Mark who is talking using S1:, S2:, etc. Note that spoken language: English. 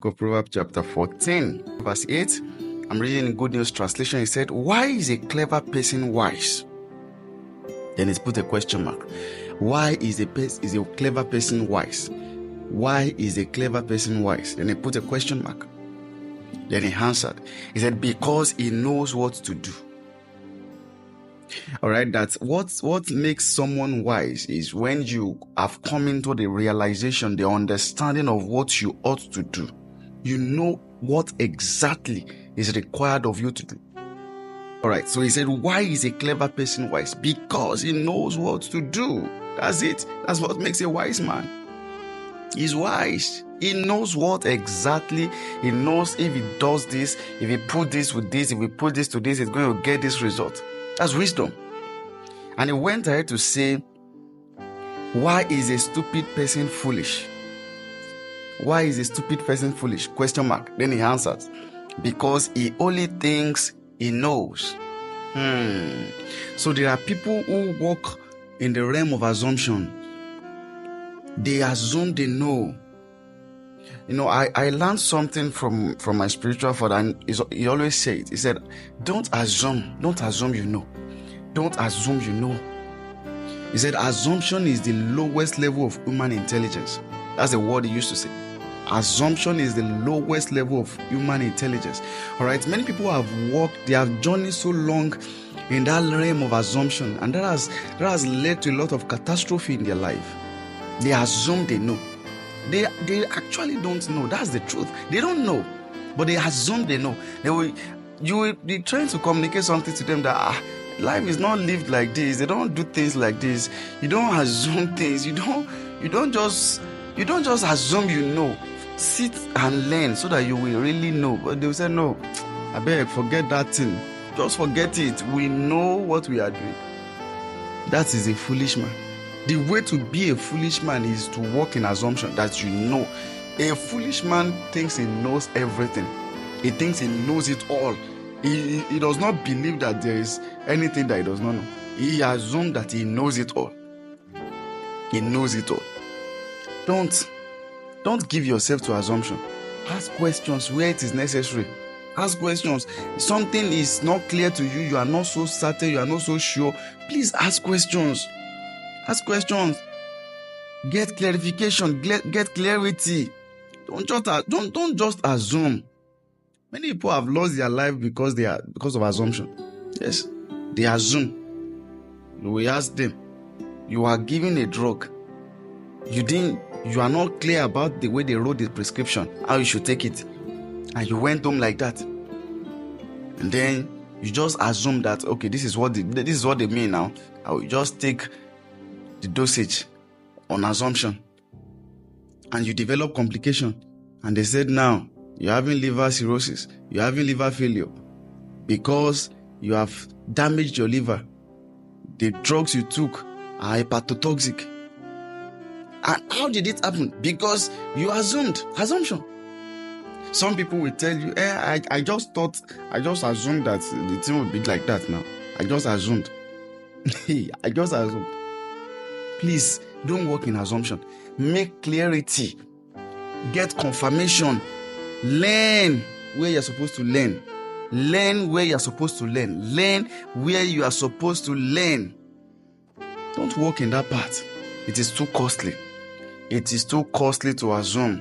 S1: of Proverbs chapter 14, verse 8. I'm reading in Good News Translation. It said, why is a clever person wise? Then it's put a question mark. Why is a clever person wise? Why is a clever person wise? Then he put a question mark. Then he answered. He said, because he knows what to do. All right, that's what makes someone wise is when you have come into the realization, the understanding of what you ought to do. You know what exactly is required of you to do. All right, so he said, why is a clever person wise? Because he knows what to do. That's it. That's what makes a wise man. He's wise. He knows what exactly. He knows if he does this, if he put this with this, if we put this to this, he's going to get this result. That's wisdom. And he went ahead to say, why is a stupid person foolish? Why is a stupid person foolish? Question mark. Then he answers, because he only thinks he knows. So there are people who walk in the realm of assumption. They assume they know. You know, I learned something from my spiritual father, and he always said, he said, don't assume you know. Don't assume you know. He said, assumption is the lowest level of human intelligence. That's the word he used to say. Assumption is the lowest level of human intelligence. All right, many people they have journeyed so long in that realm of assumption, and that has led to a lot of catastrophe in their life. They assume they know. They actually don't know. That's the truth. They don't know, but they assume they know. You will be trying to communicate something to them that life is not lived like this. They don't do things like this. You don't assume things. You don't just assume you know. Sit and learn so that you will really know. But they will say, no, I beg, forget that thing. Just forget it. We know what we are doing. That is a foolish man. The way to be a foolish man is to walk in assumption that you know. A foolish man thinks he knows everything. He thinks he knows it all. He does not believe that there is anything that he does not know. He assumes that he knows it all. He knows it all. Don't give yourself to assumption. Ask questions where it is necessary. Ask questions. Something is not clear to you. You are not so certain. You are not so sure. Please ask questions. Ask questions. Get clarification. Get clarity. Don't just assume. Many people have lost their life because of assumption. Yes, they assume. We ask them, you are given a drug. You are not clear about the way they wrote the prescription, how you should take it, and you went home like that. And then you just assume that, okay, this is what they mean now. I will just take the dosage on assumption, and you develop complication. And they said, now you're having liver cirrhosis, you're having liver failure because you have damaged your liver. The drugs you took are hepatotoxic. And how did it happen? Because you assumption. Some people will tell you, I just assumed that the thing would be like that now. I just assumed. I just assumed. Please, don't work in assumption. Make clarity. Get confirmation. Learn where you're supposed to learn. Learn where you're supposed to learn. Learn where you are supposed to learn. Don't walk in that path. It is too costly. It is too costly to assume.